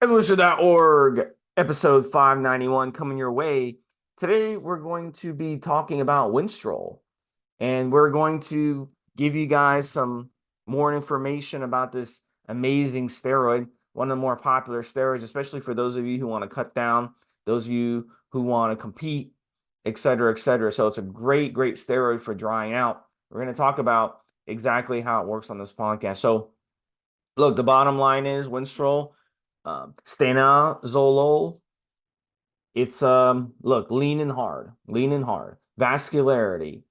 Evolutionary.org, episode 591 coming your way. Today, we're going to be talking about Winstrol, and we're going to give you guys some more information about this amazing steroid, one of the more popular steroids, especially for those of you who want to cut down, those of you who want to compete, et cetera, et cetera. So it's a great, great steroid for drying out. We're going to talk about exactly how it works on this podcast. So look, the bottom line is Winstrol, Stanozolol. It's look, lean and hard, vascularity,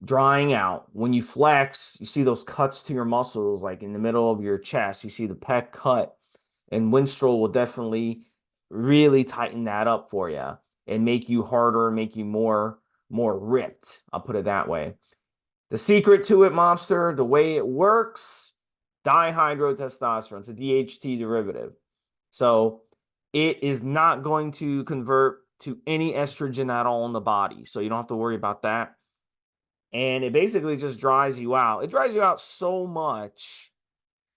drying out. When you flex, you see those cuts to your muscles, like in the middle of your chest. You see the pec cut, and Winstrol will definitely really tighten that up for you and make you harder, make you more ripped. I'll put it that way. The secret to it, Mobster, the way it works, dihydrotestosterone. It's a DHT derivative. So it is not going to convert to any estrogen at all in the body. So you don't have to worry about that. And it basically just dries you out. It dries you out so much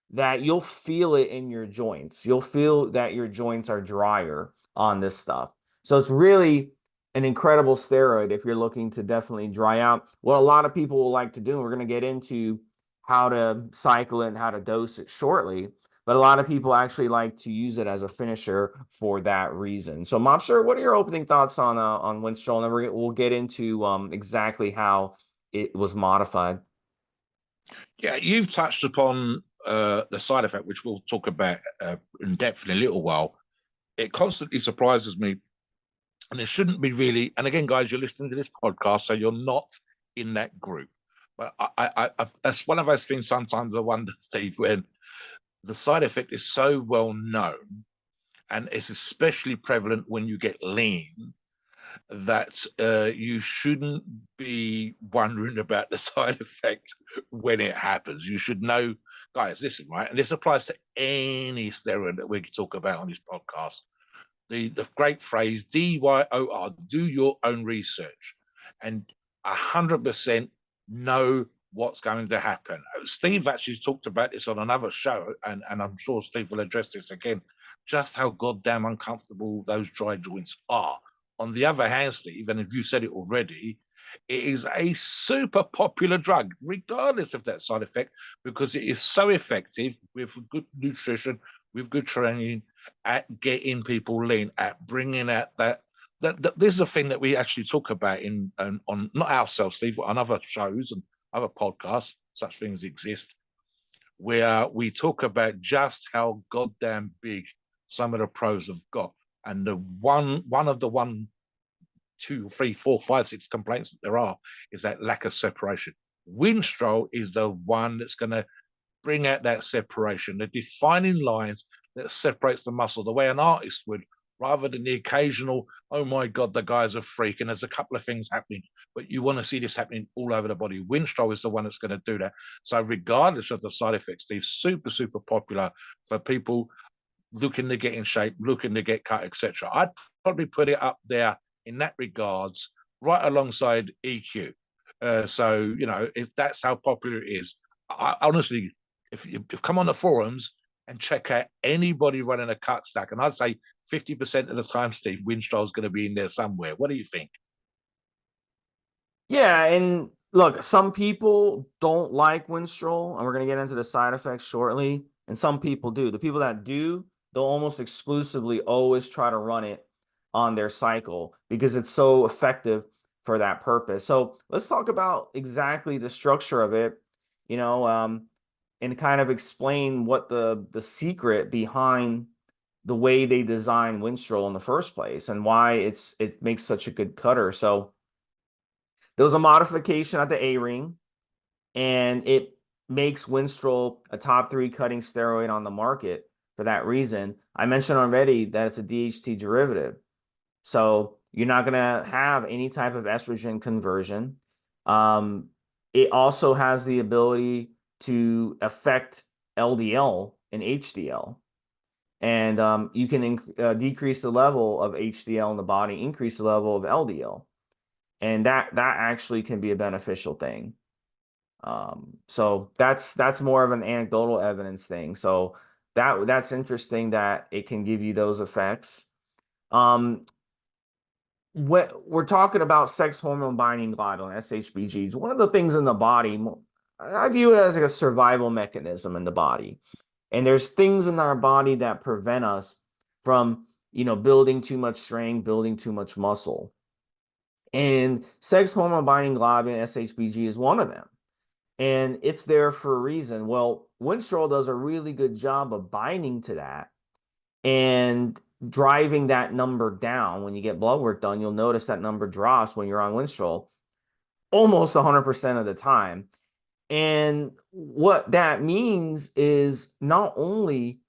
that you'll feel it in your joints. You'll feel that your joints are drier on this stuff. So it's really an incredible steroid if you're looking to definitely dry out. What a lot of people will like to do, and we're going to get into how to cycle it and how to dose it shortly, but a lot of people actually like to use it as a finisher for that reason. So, Mobster, what are your opening thoughts on Winstrol? And then we'll get into exactly how it was modified. Yeah, you've touched upon the side effect, which we'll talk about in depth in a little while. It constantly surprises me, and it shouldn't be really. And again, guys, you're listening to this podcast, so you're not in that group. But that's one of those things. Sometimes I wonder, Steve, when the side effect is so well known, and it's especially prevalent when you get lean, that you shouldn't be wondering about the side effect when it happens. You should know, guys, listen, right? And this applies to any steroid that we can talk about on this podcast. The great phrase DYOR, do your own research, and 100% know what's going to happen. Steve actually talked about this on another show, and I'm sure Steve will address this again, just how goddamn uncomfortable those dry joints are. On the other hand, Steve, and if you said it already, it is a super popular drug, regardless of that side effect, because it is so effective with good nutrition, with good training, at getting people lean, at bringing out that this is a thing that we actually talk about in on not ourselves, Steve, but on other shows and other podcasts. Such things exist where we talk about just how goddamn big some of the pros have got, and the one of the 1, 2, 3, 4, 5, 6 complaints that there are is that lack of separation. Winstrol is the one that's going to bring out that separation, the defining lines that separates the muscle, the way an artist would, rather than the occasional, oh my God, the guy's a freak and there's a couple of things happening, but you want to see this happening all over the body. Winstrol is the one that's going to do that. So regardless of the side effects, they're super, super popular for people looking to get in shape, looking to get cut, etc. I'd probably put it up there in that regards, right alongside EQ. So, that's how popular it is. I honestly, if you come on the forums and check out anybody running a cut stack, and I'd say 50% of the time, Steve, Winstrol's going to be in there somewhere. What do you think? Yeah, and look, some people don't like Winstrol, and we're going to get into the side effects shortly. And some people do. The people that do, they'll almost exclusively always try to run it on their cycle because it's so effective for that purpose. So let's talk about exactly the structure of it, you know, and kind of explain what the secret behind the way they design Winstrol in the first place and why it makes such a good cutter. So there was a modification at the A-ring, and it makes Winstrol a top 3 cutting steroid on the market for that reason. I mentioned already that it's a DHT derivative. So you're not going to have any type of estrogen conversion. Um, it also has the ability to affect LDL and HDL. And you can decrease the level of HDL in the body, increase the level of LDL. And that actually can be a beneficial thing. So that's more of an anecdotal evidence thing. So That's interesting that it can give you those effects. Um, we're talking about sex hormone binding globulin, SHBGs. One of the things in the body, I view it as like a survival mechanism in the body. And there's things in our body that prevent us from, building too much strength, building too much muscle. And sex hormone binding globulin, SHBG, is one of them. And it's there for a reason. Well, Winstrol does a really good job of binding to that and driving that number down. When you get blood work done, you'll notice that number drops when you're on Winstrol almost 100% of the time. And what that means is not only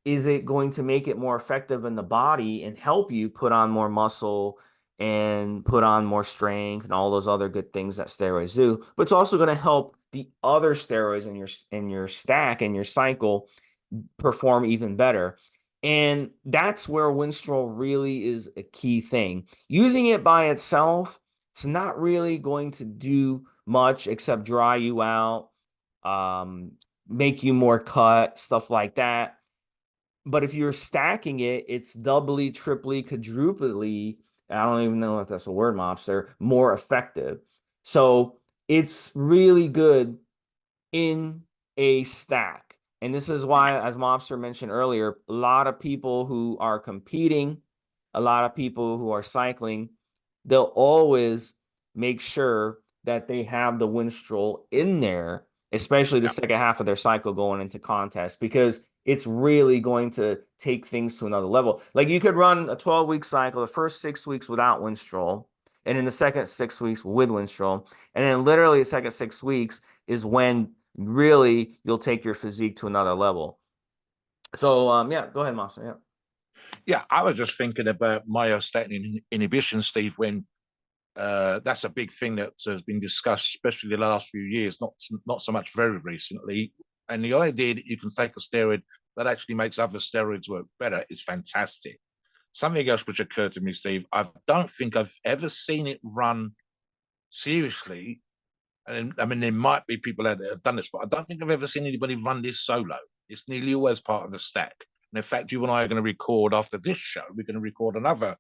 is it going to make it more effective in the body and help you put on more muscle and put on more strength and all those other good things that steroids do, but it's also going to help the other steroids in your stack and your cycle perform even better. And that's where Winstrol really is a key thing. Using it by itself, it's not really going to do much except dry you out, um, make you more cut, stuff like that. But if you're stacking it, it's doubly, triply, quadruply, I don't even know if that's a word, Mobster, more effective. So it's really good in a stack. And this is why, as Mobster mentioned earlier, a lot of people who are competing, a lot of people who are cycling, they'll always make sure that they have the Winstrol in there, especially the Yeah. second half of their cycle going into contest, because it's really going to take things to another level. Like you could run a 12-week cycle, the first 6 weeks without Winstrol, and in the second 6 weeks with Winstrol, and then literally the second 6 weeks is when really you'll take your physique to another level. So yeah, go ahead, Monster. Yeah. Yeah, I was just thinking about myostatin inhibition, Steve, when that's a big thing that has been discussed, especially the last few years, not so much very recently. And the idea that you can take a steroid that actually makes other steroids work better is fantastic. Something else which occurred to me, Steve, I don't think I've ever seen it run seriously. And I mean, there might be people out there that have done this, but I don't think I've ever seen anybody run this solo. It's nearly always part of the stack. And in fact, you and I are going to record after this show. We're going to record another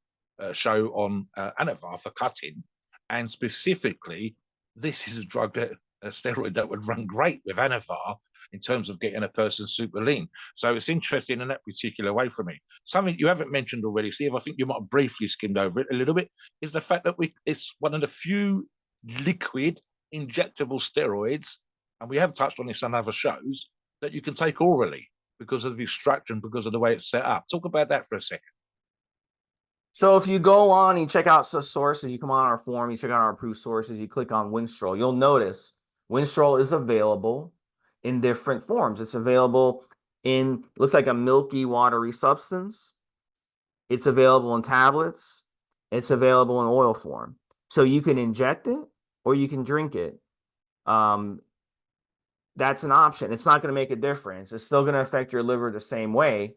show on Anavar for cutting, and specifically, this is a drug that a steroid that would run great with Anavar in terms of getting a person super lean. So it's interesting in that particular way for me. Something you haven't mentioned already, Steve, I think you might have briefly skimmed over it a little bit, is the fact that it's one of the few liquid injectable steroids, and we have touched on this on other shows, that you can take orally because of the extraction, because of the way it's set up. Talk about that for a second. So if you go on, you check out sources, you come on our forum, you check out our approved sources, you click on Winstrol, you'll notice Winstrol is available in different forms. It's available in, looks like a milky, watery substance. It's available in tablets. It's available in oil form. So you can inject it or you can drink it. Um, that's an option. It's not going to make a difference. It's still going to affect your liver the same way,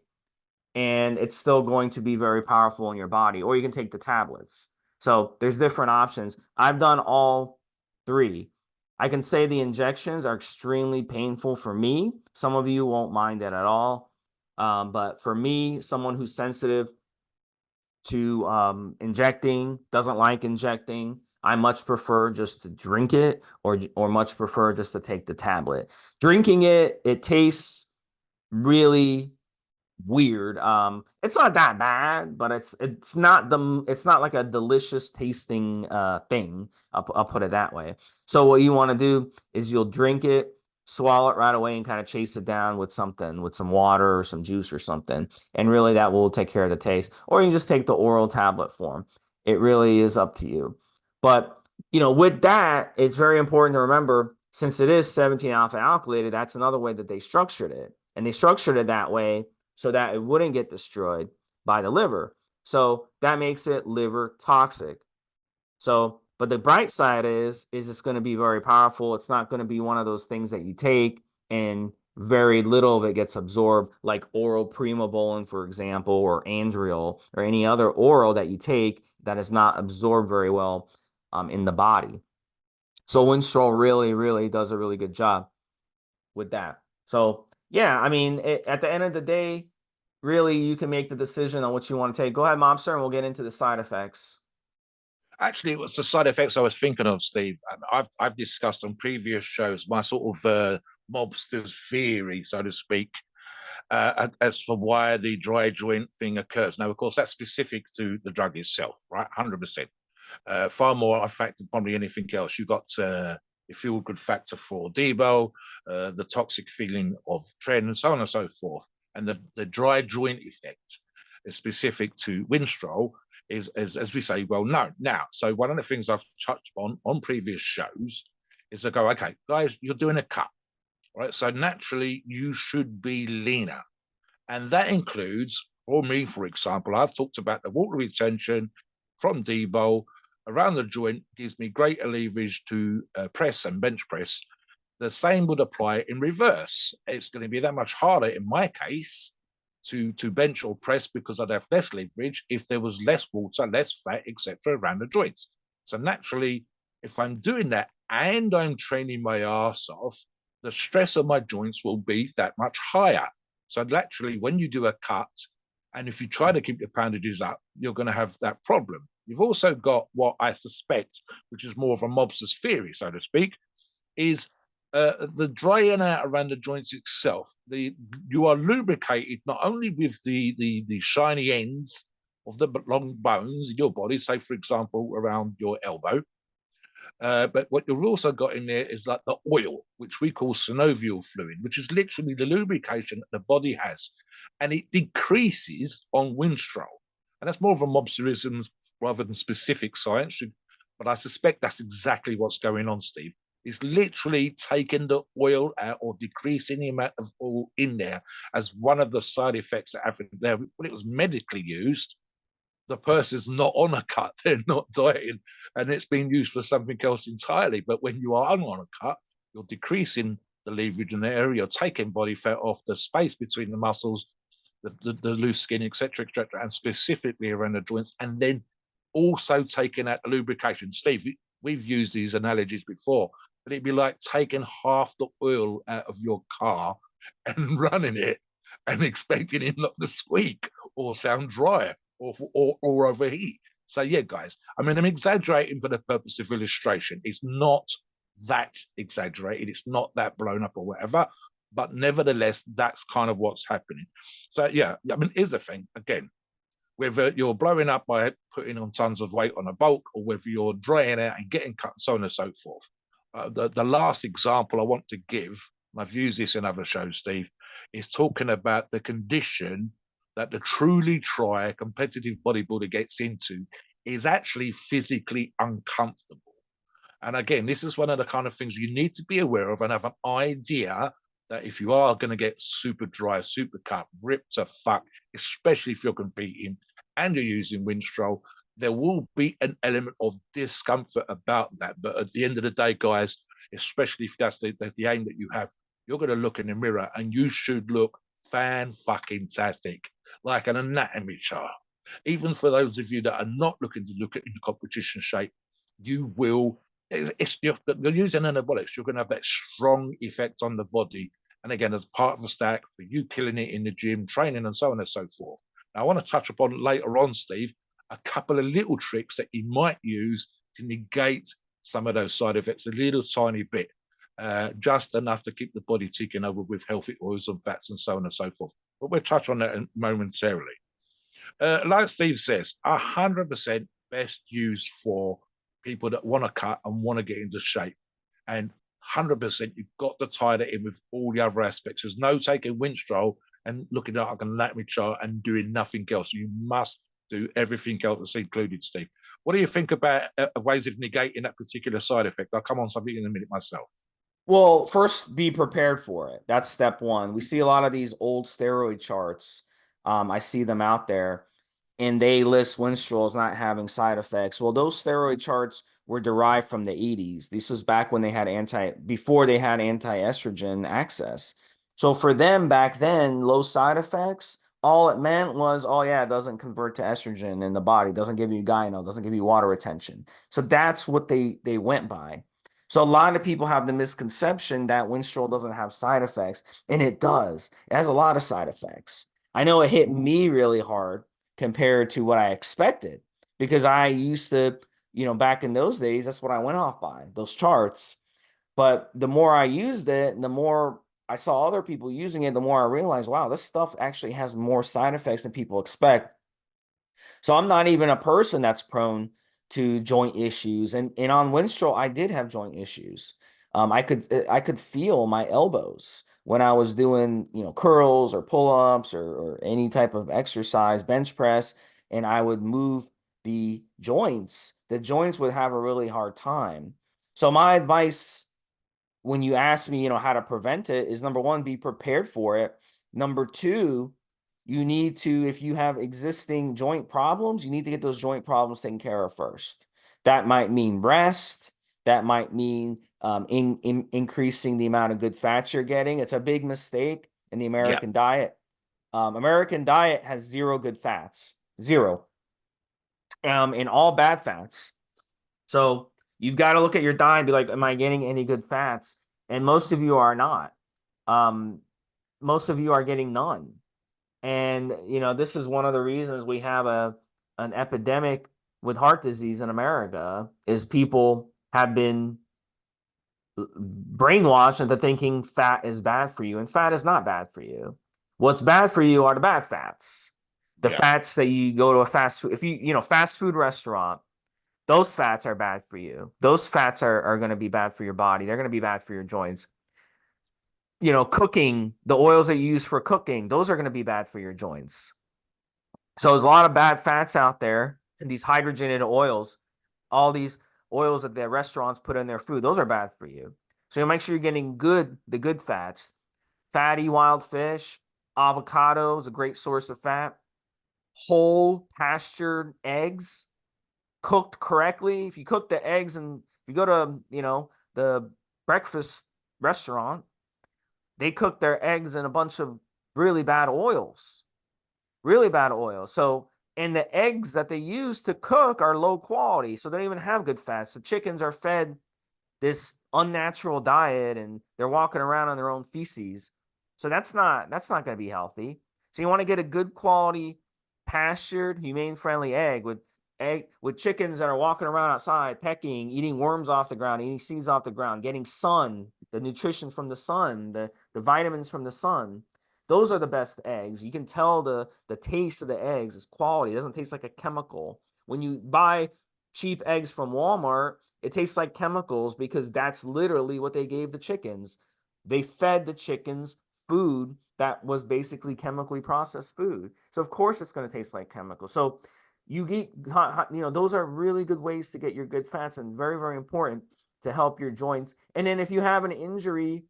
and it's still going to be very powerful in your body. Or you can take the tablets. So there's different options. I've done all three. I can say the injections are extremely painful for me. Some of you won't mind that at all. But for me, someone who's sensitive to injecting, doesn't like injecting, I much prefer just to drink it or much prefer just to take the tablet. Drinking it, it tastes really weird. It's not that bad, but it's not like a delicious tasting thing. I'll put it that way. So what you want to do is you'll drink it, swallow it right away, and kind of chase it down with something, with some water or some juice or something, and really that will take care of the taste. Or you can just take the oral tablet form. It really is up to you. But with that, it's very important to remember, since it is 17 alpha alkylated, that's another way that they structured it. And they structured it that way so that it wouldn't get destroyed by the liver. So that makes it liver toxic. So, but the bright side is it's going to be very powerful. It's not going to be one of those things that you take and very little of it gets absorbed, like oral primobolan, for example, or Andriol, or any other oral that you take that is not absorbed very well in the body. So Winstrol really, really does a really good job with that. So Yeah, I mean, at the end of the day, really, you can make the decision on what you want to take. Go ahead, Mobster, and we'll get into the side effects. Actually, it was the side effects I was thinking of, Steve. I've discussed on previous shows my sort of mobster's theory, so to speak, as for why the dry joint thing occurs. Now, of course, that's specific to the drug itself, right? 100%. Far more affected probably anything else. You got the feel good factor for Debo, the toxic feeling of Tren, and so on and so forth. And the dry joint effect is specific to Winstrol is, as we say, well known. Now, so one of the things I've touched on previous shows is to go, okay, guys, you're doing a cut, right? So naturally, you should be leaner. And that includes, for me, for example, I've talked about the water retention from Debo around the joint gives me greater leverage to press and bench press. The same would apply in reverse. It's going to be that much harder in my case to bench or press because I'd have less leverage if there was less water, less fat, etc. around the joints. So naturally, if I'm doing that and I'm training my ass off, the stress on my joints will be that much higher. So naturally, when you do a cut, and if you try to keep your poundages up, you're going to have that problem. You've also got what I suspect, which is more of a mobster's theory, so to speak, is the drying out around the joints itself. You are lubricated not only with the shiny ends of the long bones in your body, say for example around your elbow, but what you've also got in there is like the oil, which we call synovial fluid, which is literally the lubrication that the body has, and it decreases on Winstrol. And that's more of a mobsterism rather than specific science. But I suspect that's exactly what's going on, Steve. It's literally taking the oil out or decreasing the amount of oil in there as one of the side effects that happen there. When it was medically used, the person's not on a cut, they're not dieting, and it's being used for something else entirely. But when you are on a cut, you're decreasing the leverage in the area, you're taking body fat off the space between the muscles, the loose skin, etc., and specifically around the joints, and then also taking out the lubrication. Steve, we've used these analogies before, but it'd be like taking half the oil out of your car and running it and expecting it not to squeak or sound dry or overheat. So yeah, guys, I mean, I'm exaggerating for the purpose of illustration. It's not that exaggerated. It's not that blown up or whatever. But nevertheless, that's kind of what's happening. So yeah, I mean, here's the thing. Again, whether you're blowing up by putting on tons of weight on a bulk or whether you're drying out and getting cut and so on and so forth. The last example I want to give, and I've used this in other shows, Steve, is talking about the condition that the truly try competitive bodybuilder gets into is actually physically uncomfortable. And again, this is one of the kind of things you need to be aware of and have an idea that if you are going to get super dry, super cut, ripped to fuck, especially if you're competing and you're using Winstrol, there will be an element of discomfort about that. But at the end of the day, guys, especially if that's the aim that you have, you're going to look in the mirror and you should look fan fucking tastic, like an anatomy chart. Even for those of you that are not looking to look at in competition shape, you will you're using anabolics, you're going to have that strong effect on the body. And again, as part of the stack for you killing it in the gym, training, and so on and so forth. Now, I want to touch upon later on, Steve, a couple of little tricks that you might use to negate some of those side effects a little tiny bit, just enough to keep the body ticking over with healthy oils and fats and so on and so forth. But we'll touch on that momentarily. Like Steve says, 100% best used for people that want to cut and want to get into shape. And 100% you've got to tie that in with all the other aspects. There's no taking Winstrol and looking at like an anatomy chart and doing nothing else. You must do everything else that's included, Steve. What do you think about ways of negating that particular side effect? I'll come on something in a minute myself. Well, first, be prepared for it. That's step one. We see a lot of these old steroid charts. I see them out there, and they list Winstrol as not having side effects. Well, those steroid charts were derived from the 80s. This was back when they had before they had anti-estrogen access. So for them back then, low side effects, all it meant was, oh yeah, it doesn't convert to estrogen in the body, doesn't give you gyno, doesn't give you water retention. So that's what they went by. So a lot of people have the misconception that Winstrol doesn't have side effects, and it does. It has a lot of side effects. I know it hit me really hard compared to what I expected because I used to, back in those days, that's what I went off by, those charts. But the more I used it, the more I saw other people using it, the more I realized, wow, this stuff actually has more side effects than people expect. So I'm not even a person that's prone to joint issues. And on Winstrol, I did have joint issues. I could feel my elbows when I was doing, curls or pull-ups or any type of exercise, bench press, and I would move the joints would have a really hard time. So my advice when you ask me, how to prevent it is number one, be prepared for it. Number two, you need to, if you have existing joint problems, you need to get those joint problems taken care of first. That might mean rest. That might mean increasing the amount of good fats you're getting. It's a big mistake in the Yeah, American diet. American diet has zero good fats, zero, and all bad fats. So you've got to look at your diet and be like, am I getting any good fats? And most of you are not. Um, most of you are getting none. And this is one of the reasons we have an epidemic with heart disease in America is people have been brainwashed into thinking fat is bad for you, and fat is not bad for you. What's bad for you are the bad fats. The yeah, fats that you go to a fast food, if fast food restaurant, those fats are bad for you. Those fats are going to be bad for your body. They're going to be bad for your joints. Cooking, the oils that you use for cooking, those are going to be bad for your joints. So there's a lot of bad fats out there and these hydrogenated oils, all these oils that the restaurants put in their food, those are bad for you. So you make sure you're getting the good fats. Fatty wild fish, avocado is a great source of fat. Whole pastured eggs, cooked correctly. If you cook the eggs and if you go to, the breakfast restaurant, they cook their eggs in a bunch of really bad oils, really bad oils. So, and the eggs that they use to cook are low quality. So they don't even have good fats. The chickens are fed this unnatural diet and they're walking around on their own feces. So that's not going to be healthy. So you want to get a good quality pastured, humane friendly egg with chickens that are walking around outside, pecking, eating worms off the ground, eating seeds off the ground, getting sun, the nutrition from the sun, the vitamins from the sun. Those are the best eggs. You can tell the taste of the eggs is quality. It doesn't taste like a chemical. When you buy cheap eggs from Walmart, it tastes like chemicals because that's literally what they gave the chickens. They fed the chickens food that was basically chemically processed food. So of course it's going to taste like chemicals. So you get, those are really good ways to get your good fats and very, very important to help your joints. And then if you have an injury,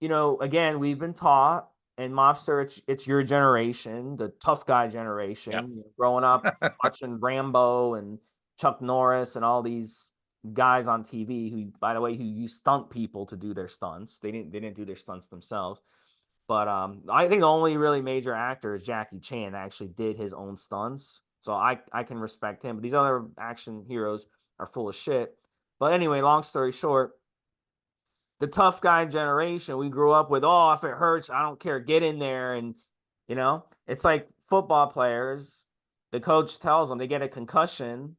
again, we've been taught, and Mobster, it's your generation, the tough guy yeah, generation, growing up watching Rambo and Chuck Norris and all these guys on TV who, by the way, who use stunt people to do their stunts. They didn't do their stunts themselves. But I think the only really major actor is Jackie Chan that actually did his own stunts. So I can respect him. But these other action heroes are full of shit. But anyway, long story short, the tough guy generation we grew up with, oh, if it hurts, I don't care, get in there. And it's like football players, the coach tells them they get a concussion,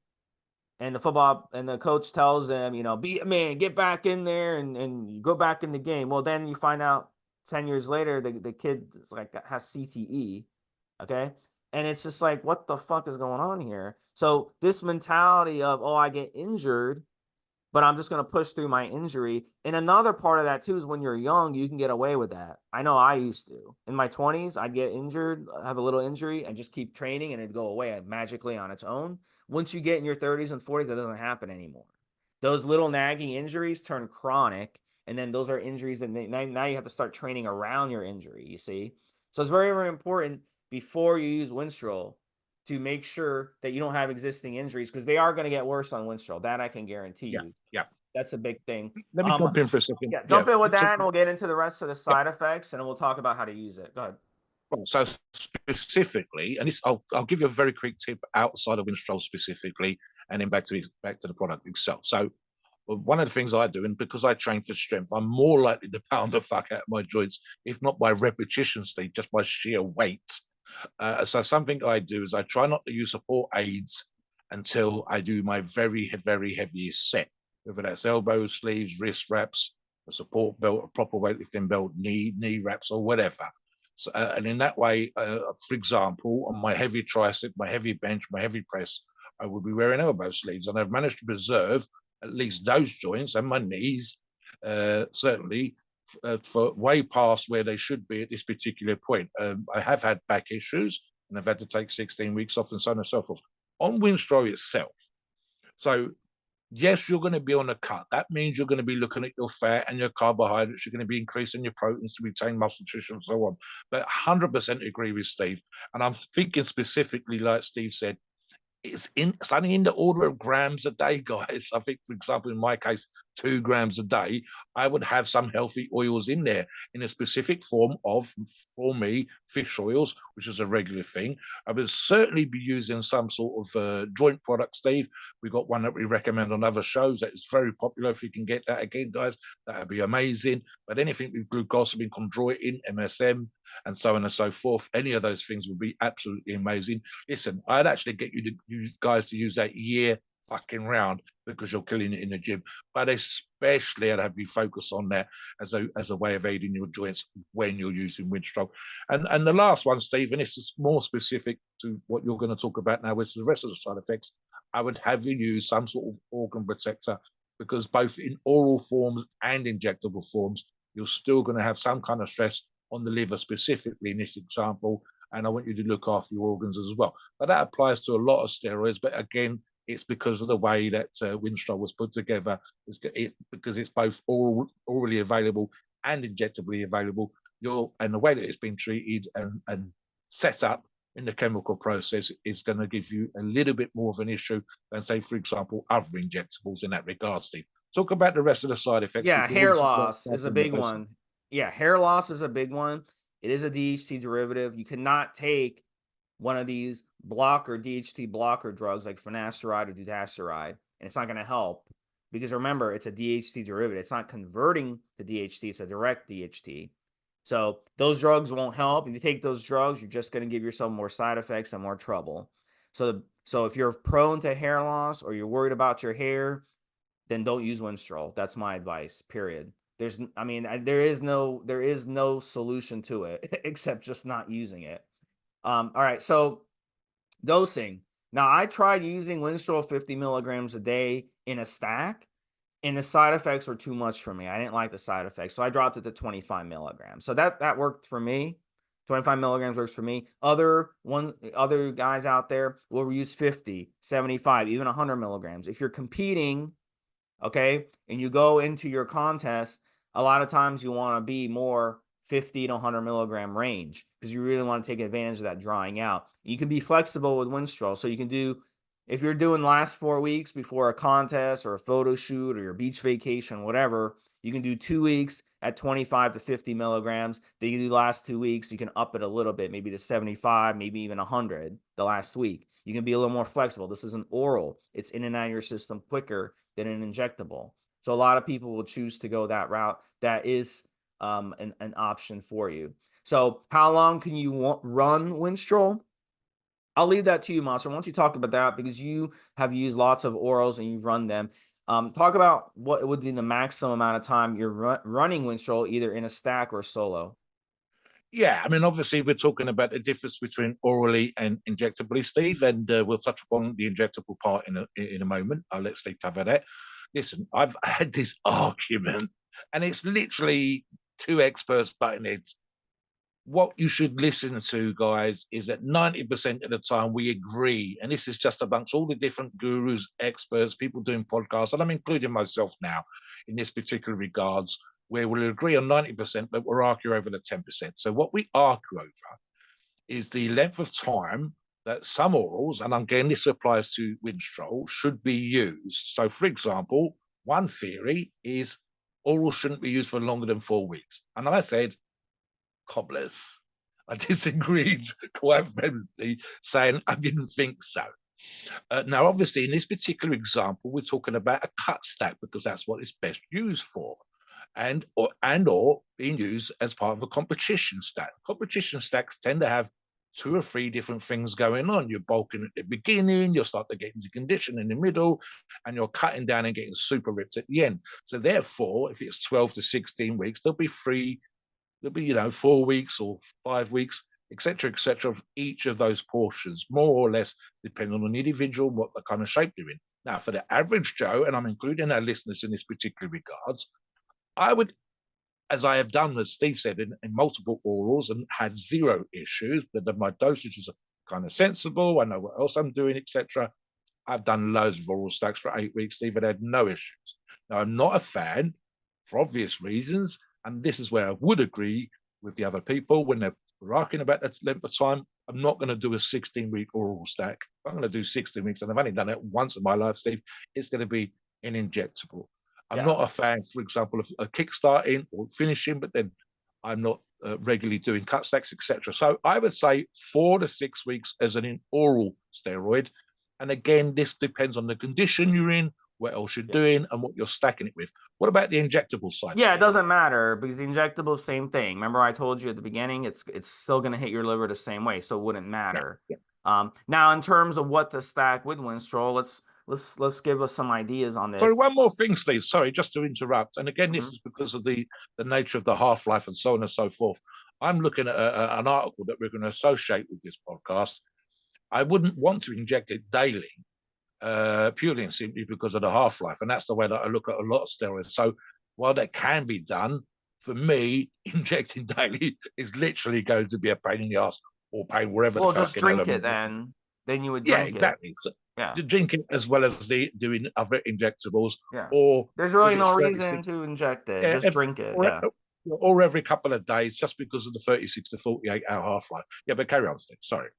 and the coach tells them, be a man, get back in there and you go back in the game. Well, then you find out 10 years later the kid is like has CTE. Okay. And it's just like, what the fuck is going on here? So this mentality of, oh, I get injured, but I'm just going to push through my injury. And another part of that too is when you're young, you can get away with that. I know I used to. In my 20s, I'd get injured, have a little injury, and just keep training, and it'd go away magically on its own. Once you get in your 30s and 40s, that doesn't happen anymore. Those little nagging injuries turn chronic, and then those are injuries, and now you have to start training around your injury. You see, so it's very, very important before you use Winstrol to make sure that you don't have existing injuries because they are going to get worse on Winstrol. That I can guarantee yeah, you. yeah. That's a big thing. Let me jump in for a second. Yeah, Yeah. jump in with So, that, and we'll get into the rest of the yeah. side effects, and we'll talk about how to use it. Go ahead. Well, so specifically, and this, I'll give you a very quick tip outside of Winstrol specifically, and then back to the product itself. So Well, one of the things I do, and because I train for strength, I'm more likely to pound the fuck out of my joints, if not by repetition, Steve, just by sheer weight. So something I do is I try not to use support aids until I do my very heaviest set, whether that's elbow sleeves, wrist wraps, a support belt, a proper weightlifting belt, knee wraps, or whatever. So, and in that way, for example, on my heavy tricep, my heavy bench, my heavy press, I will be wearing elbow sleeves, and I've managed to preserve at least those joints and my knees, certainly for way past where they should be at this particular point. I have had back issues and I've had to take 16 weeks off and so on and so forth. On Winstrol itself, so yes, you're going to be on a cut. That means you're going to be looking at your fat and your carbohydrates. You're going to be increasing your proteins to retain muscle tissue and so on. But 100% agree with Steve. And I'm thinking specifically, like Steve said, it's only in the order of grams a day, guys. I think, for example, in my case, 2 grams a day, I would have some healthy oils in there in a specific form of, for me, fish oils, which is a regular thing. I would certainly be using some sort of joint product, Steve. We've got one that we recommend on other shows that is very popular. If you can get that again, guys, that would be amazing. But anything with glucosamine, chondroitin, MSM, and so on and so forth, any of those things would be absolutely amazing. Listen, I'd actually get you guys to use that year fucking round because you're killing it in the gym. But especially I'd have you focus on that as a way of aiding your joints when you're using Winstrol. And the last one, Steve, and this is more specific to what you're going to talk about now, which is the rest of the side effects. I would have you use some sort of organ protector because both in oral forms and injectable forms, you're still going to have some kind of stress on the liver specifically in this example, and I want you to look after your organs as well. But that applies to a lot of steroids, but again, it's because of the way that Winstrol was put together. Because it's both orally available and injectably available. And the way that it's been treated and set up in the chemical process is going to give you a little bit more of an issue than, say, for example, other injectables in that regard, Steve. Talk about the rest of the side effects Yeah, before we hair talk about loss is a big person. one. Yeah, hair loss is a big one. It is a DHT derivative. You cannot take one of these blocker DHT blocker drugs like finasteride or dutasteride, and it's not going to help because remember, it's a DHT derivative. It's not converting to DHT, it's a direct DHT. So those drugs won't help. If you take those drugs, you're just going to give yourself more side effects and more trouble. So if you're prone to hair loss or you're worried about your hair, then don't use Winstrol. That's my advice. Period. There is no solution to it except just not using it. All right. So dosing. Now I tried using Winstrol 50 milligrams a day in a stack, and the side effects were too much for me. I didn't like the side effects, so I dropped it to 25 milligrams. So that worked for me. 25 milligrams works for me. Other guys out there will use 50, 75, even 100 milligrams. If you're competing, okay, and you go into your contest, a lot of times you want to be more 50 to 100 milligram range because you really want to take advantage of that drying out. You can be flexible with Winstrol, so you can do, if you're doing last 4 weeks before a contest or a photo shoot or your beach vacation, whatever, you can do 2 weeks at 25 to 50 milligrams. Then you do the last 2 weeks, you can up it a little bit, maybe to 75, maybe even 100 the last week. You can be a little more flexible. This is an oral. It's in and out of your system quicker than an injectable. So a lot of people will choose to go that route. That is an option for you. So how long can you run Winstrol? I'll leave that to you, Monster. Why don't you talk about that because you have used lots of orals and you've run them. Talk about what would be the maximum amount of time you're running Winstrol, either in a stack or solo. Yeah, I mean, obviously, we're talking about the difference between orally and injectably, Steve, and we'll touch upon the injectable part in a moment. I'll let Steve cover that. Listen, I've had this argument, and it's literally two experts butting heads. What you should listen to, guys, is that 90% of the time we agree, and this is just amongst all the different gurus, experts, people doing podcasts, and I'm including myself now in this particular regards, where we'll agree on 90%, but we'll argue over the 10%. So what we argue over is the length of time that some orals, and again, this applies to Winstrol, should be used. So, for example, one theory is orals shouldn't be used for longer than 4 weeks. And I said, cobblers. I disagreed quite vehemently, saying I didn't think so. Now, obviously, in this particular example, we're talking about a cut stack because that's what it's best used for, and or being used as part of a competition stack. Competition stacks tend to have 2 or 3 different things going on. You're bulking at the beginning, you'll start to get into condition in the middle, and you're cutting down and getting super ripped at the end. So therefore, if it's 12 to 16 weeks, there'll be 4 weeks or 5 weeks, etc., of each of those portions, more or less, depending on the individual, what the kind of shape you're in. Now, for the average Joe, and I'm including our listeners in this particular regards, I would, as I have done, as Steve said, in multiple orals and had 0 issues, but my dosages are kind of sensible. I know what else I'm doing, etc. I've done loads of oral stacks for 8 weeks, Steve, and had no issues. Now, I'm not a fan, for obvious reasons, and this is where I would agree with the other people when they're arguing about that length of time. I'm not going to do a 16-week oral stack. I'm going to do 16 weeks, and I've only done it once in my life, Steve. It's going to be an injectable. I'm Yeah. not a fan, for example, of a kickstarting or finishing, but then I'm not regularly doing cut stacks, etc. So I would say 4 to 6 weeks as an oral steroid. And again, this depends on the condition you're in, what else you're Yeah. doing, and what you're stacking it with. What about the injectable side, Yeah, it Steve? doesn't matter because the injectable, same thing. Remember, I told you at the beginning, it's still going to hit your liver the same way, so it wouldn't Yeah, matter. yeah. Now, in terms of what to stack with Winstrol, let's give us some ideas on Sorry, this. one more thing, Steve. Sorry, just to interrupt. And again, this Mhm. is because of the nature of the half life and so on and so forth. I'm looking at an article that we're going to associate with this podcast. I wouldn't want to inject it daily, purely and simply because of the half life, and that's the way that I look at a lot of steroids. So while that can be done, for me, injecting daily is literally going to be a pain in the ass or pain wherever the Well, just fucking drink element. it then. Then you would Yeah, drink it. exactly. So Yeah, the drinking as well as the doing other injectables, yeah. or There's if really no it's reason 36, to inject it. yeah, Just drink it. or, Yeah. or every couple of days, just because of the 36 to 48-hour half life. Yeah, but carry on, Steve. Sorry.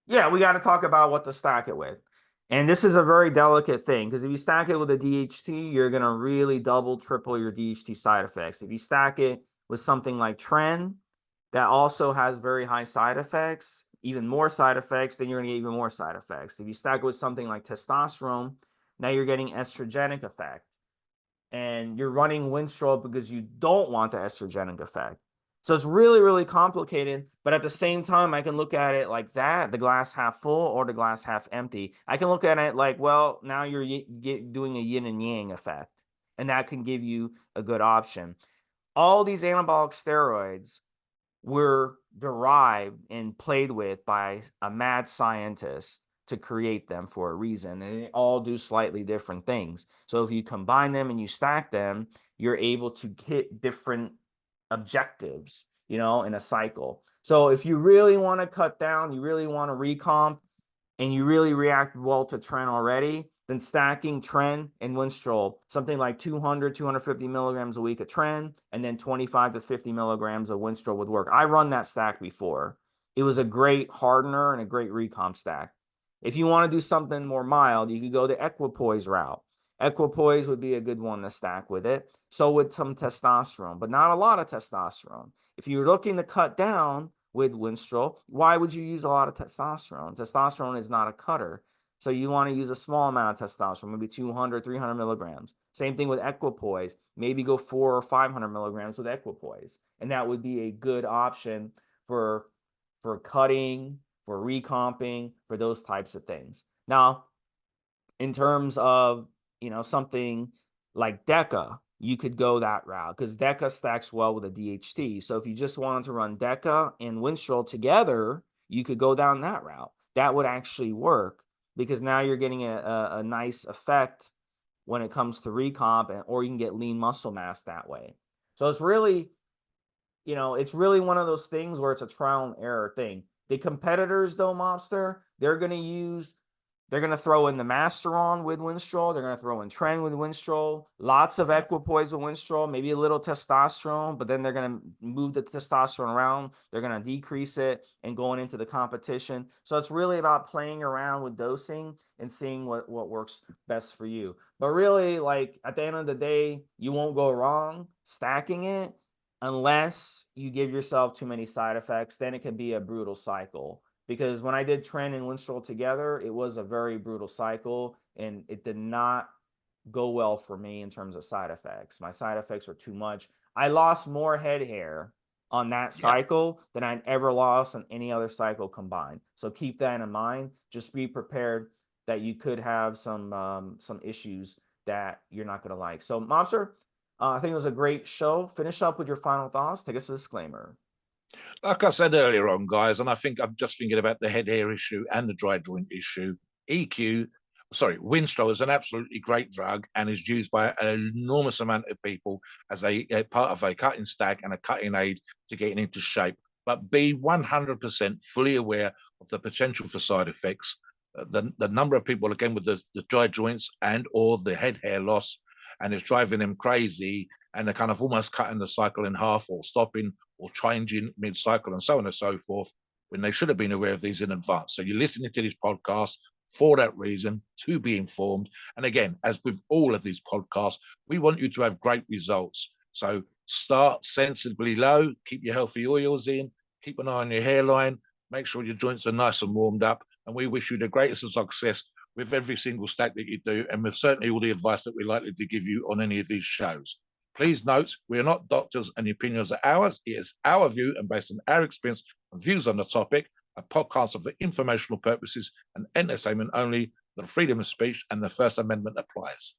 Yeah, we got to talk about what to stack it with. And this is a very delicate thing because if you stack it with a DHT, you're going to really double, triple your DHT side effects. If you stack it with something like Tren, that also has very high side effects, even more side effects, then you're going to get even more side effects. If you stack it with something like testosterone, now you're getting estrogenic effect. And you're running Winstrol because you don't want the estrogenic effect. So it's really, really complicated. But at the same time, I can look at it like that, the glass half full or the glass half empty. I can look at it like, well, now you're doing a yin and yang effect. And that can give you a good option. All these anabolic steroids were derived and played with by a mad scientist to create them for a reason, and they all do slightly different things. So if you combine them and you stack them, you're able to hit different objectives, in a cycle. So if you really want to cut down, you really want to recomp, and you really react well to Tren already, then stacking Tren and Winstrol, something like 200, 250 milligrams a week of Tren, and then 25 to 50 milligrams of Winstrol would work. I run that stack before. It was a great hardener and a great recomp stack. If you want to do something more mild, you could go the equipoise route. Equipoise would be a good one to stack with it. So with some testosterone, but not a lot of testosterone. If you're looking to cut down with Winstrol, why would you use a lot of testosterone? Testosterone is not a cutter. So you want to use a small amount of testosterone, maybe 200, 300 milligrams. Same thing with equipoise. Maybe go 400 or 500 milligrams with equipoise. And that would be a good option for cutting, for recomping, for those types of things. Now, in terms of, something like DECA, you could go that route because DECA stacks well with a DHT. So if you just wanted to run DECA and Winstrol together, you could go down that route. That would actually work because now you're getting a nice effect when it comes to recomp, or you can get lean muscle mass that way. So it's really one of those things where it's a trial and error thing. The competitors, though, Mobster, they're going to throw in the Masteron with Winstrol. They're going to throw in Tren with Winstrol. Lots of equipoise with Winstrol, maybe a little testosterone, but then they're going to move the testosterone around. They're going to decrease it and going into the competition. So it's really about playing around with dosing and seeing what works best for you. But really, like at the end of the day, you won't go wrong stacking it unless you give yourself too many side effects. Then it can be a brutal cycle. because when I did Tren and Winstrol together, it was a very brutal cycle, and it did not go well for me in terms of side effects. My side effects were too much. I lost more head hair on that Yeah. cycle than I'd ever lost on any other cycle combined. So keep that in mind. Just be prepared that you could have some issues that you're not going to like. So, Mobster, I think it was a great show. Finish up with your final thoughts. Take us a disclaimer. Like I said earlier on, guys, and I think I'm just thinking about the head hair issue and the dry joint issue. Winstrol is an absolutely great drug and is used by an enormous amount of people as a part of a cutting stack and a cutting aid to getting into shape. But be 100% fully aware of the potential for side effects. The number of people, again, with the dry joints and or the head hair loss, and it's driving them crazy, and they're kind of almost cutting the cycle in half or stopping or changing mid-cycle and so on and so forth, when they should have been aware of these in advance. So you're listening to this podcast for that reason, to be informed. And again, as with all of these podcasts, we want you to have great results. So start sensibly low, keep your healthy oils in, keep an eye on your hairline, make sure your joints are nice and warmed up. And we wish you the greatest of success with every single stack that you do, and with certainly all the advice that we're likely to give you on any of these shows. Please note, we are not doctors and the opinions are ours. It is our view and based on our experience and views on the topic. A podcast for informational purposes and entertainment only. The freedom of speech and the First Amendment applies.